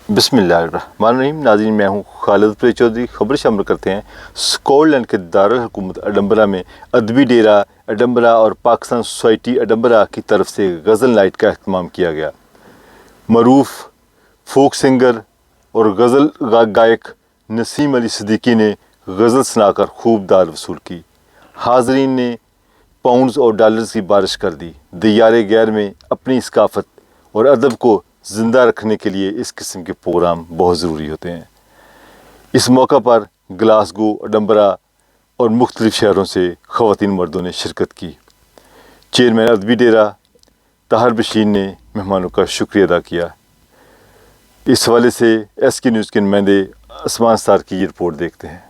बिस्मिल्लाहिर्रहमानिर्रहीम। नाज़रीन, मैं हूँ खालिद चौधरी। खबर शामिल करते हैं। स्कॉटलैंड के दारुल हुकूमत एडनबरा में अदबी डेरा एडनबरा और पाकिस्तान सोसाइटी एडनबरा की तरफ से गज़ल नाइट का अहतमाम किया गया। मरूफ फोक सिंगर और गज़ल गायक नसीम अली सिद्दीकी ने गज़ल सुनाकर खूब दाद वसूल की। हाज़रीन ने पाउंड्स और डॉलर्स की बारिश कर दी। दियारे गैर में अपनी सकाफ़त और अदब को ज़िंदा रखने के लिए इस किस्म के प्रोग्राम बहुत ज़रूरी होते हैं। इस मौका पर ग्लासगो, एडनबरा और मुख्तलिफ़ शहरों से ख़वातीन मर्दों ने शिरकत की। चेयरमैन अदबी डेरा ताहर बशीर ने मेहमानों का शुक्रिया अदा किया। इस हवाले से SK न्यूज़ के नुमाइंदे असमान सार की ये रिपोर्ट देखते हैं।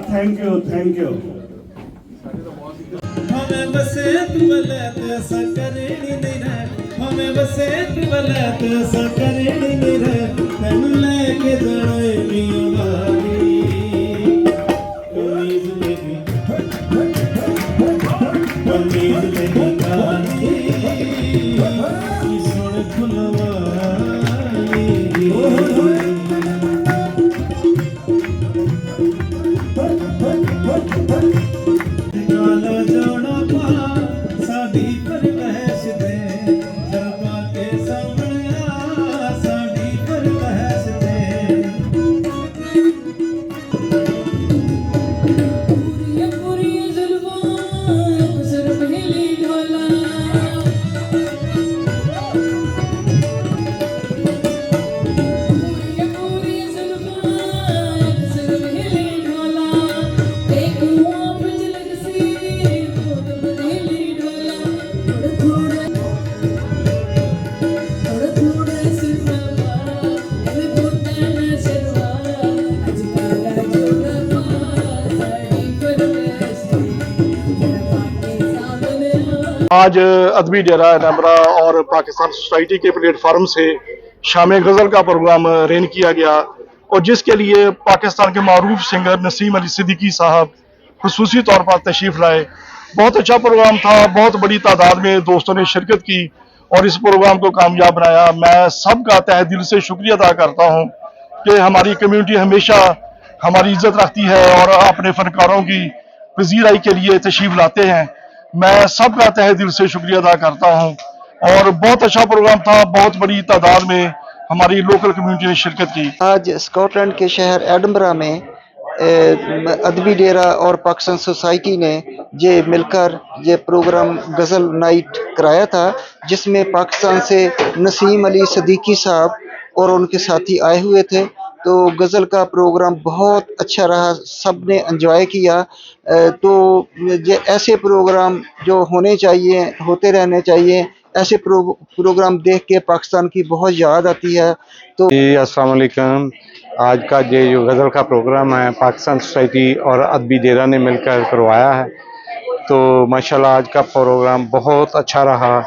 Thank you. हमें बसे तुवलत सकरेणी निरे, हमें बसे तुवलत सकरेणी निरे, तनु लेके जड़े मियावाली कमीज लेके काली सोने फुलवाली आज अदबी डेरा एडनबरा और पाकिस्तान सोसाइटी के प्लेटफार्म से शाम गज़ल का प्रोग्राम अरेंज किया गया और जिसके लिए पाकिस्तान के मारूफ सिंगर नसीम अली सिद्दीकी साहब खुसूसी तौर पर तशरीफ़ लाए। बहुत अच्छा प्रोग्राम था। बहुत बड़ी तादाद में दोस्तों ने शिरकत की और इस प्रोग्राम को कामयाब बनाया। मैं सबका तहे दिल से शुक्रिया अदा करता हूँ कि हमारी कम्यूनिटी हमेशा हमारी इज्जत रखती है और अपने फनकारों की पजीराई के लिए तशरीफ़ लाते हैं। मैं सबका तहे दिल से शुक्रिया अदा करता हूं और बहुत अच्छा प्रोग्राम था। बहुत बड़ी तादाद में हमारी लोकल कम्युनिटी ने शिरकत की। आज स्कॉटलैंड के शहर एडनबरा में अदबी डेरा और पाकिस्तान सोसाइटी ने ये मिलकर ये प्रोग्राम गज़ल नाइट कराया था, जिसमें पाकिस्तान से नसीम अली सिद्दीकी साहब और उनके साथी आए हुए थे। तो गज़ल का प्रोग्राम बहुत अच्छा रहा, सब ने एंजॉय किया। तो ये ऐसे प्रोग्राम जो होने चाहिए, होते रहने चाहिए। ऐसे प्रोग्राम देख के पाकिस्तान की बहुत याद आती है। तो अस्सलाम वालेकुम। आज का ये जो गज़ल का प्रोग्राम है पाकिस्तान सोसाइटी और अदबी डेरा ने मिलकर करवाया है, तो माशाल्लाह आज का प्रोग्राम बहुत अच्छा रहा,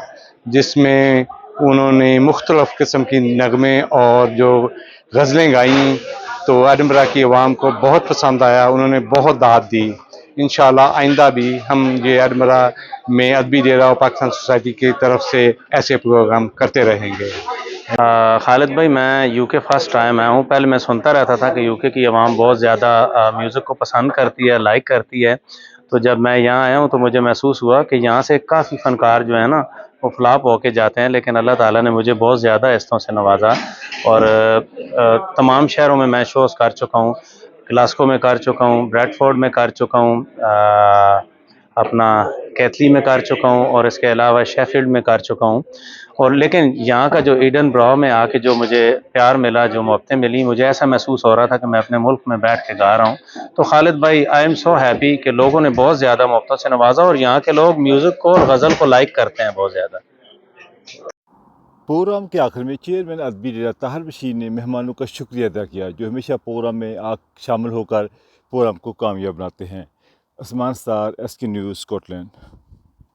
जिसमें उन्होंने मुख्तलिफ़ किस्म की नगमे और जो गज़लें गाईं, तो एडनबरा की आवाम को बहुत पसंद आया। उन्होंने बहुत दाद दी। इंशाल्लाह आइंदा भी हम ये एडनबरा में अदबी डेरा और पाकिस्तान सोसाइटी की तरफ से ऐसे प्रोग्राम करते रहेंगे। खालिद भाई, मैं यूके फर्स्ट टाइम आया हूँ। पहले मैं सुनता रहता था कि यूके की आवाम बहुत ज़्यादा म्यूज़िक को पसंद करती है, लाइक करती है। तो जब मैं यहाँ आया हूँ तो मुझे महसूस हुआ कि यहाँ से काफ़ी फ़नकार जो है ना वो फ्लॉप होके जाते हैं, लेकिन अल्लाह ताला ने मुझे बहुत ज़्यादा हिस्सों से नवाजा और तमाम शहरों में मैं शोज़ कर चुका हूँ। ग्लासगो में कर चुका हूँ, ब्रैडफोर्ड में कर चुका हूँ, अपना कैथली में कर चुका हूँ और इसके अलावा शेफील्ड में कर चुका हूँ। और लेकिन यहाँ का जो एडनबरा में आके जो मुझे प्यार मिला, जो मोहब्बतें मिली, मुझे ऐसा महसूस हो रहा था कि मैं अपने मुल्क में बैठ के गा रहा हूँ। तो खालिद भाई, आई एम सो हैप्पी कि लोगों ने बहुत ज़्यादा मोहब्बत से नवाजा और यहाँ के लोग म्यूज़िक को और गज़ल को लाइक करते हैं बहुत ज़्यादा। प्रोग्राम के आखिर में चेयरमैन अदबी डेरा ताहर बशीर ने मेहमानों का शुक्रिया अदा किया, जो हमेशा प्रोग्राम में शामिल होकर प्रोग्राम को कामयाब बनाते हैं। असमान स्टार, SK न्यूज़, स्कॉटलैंड।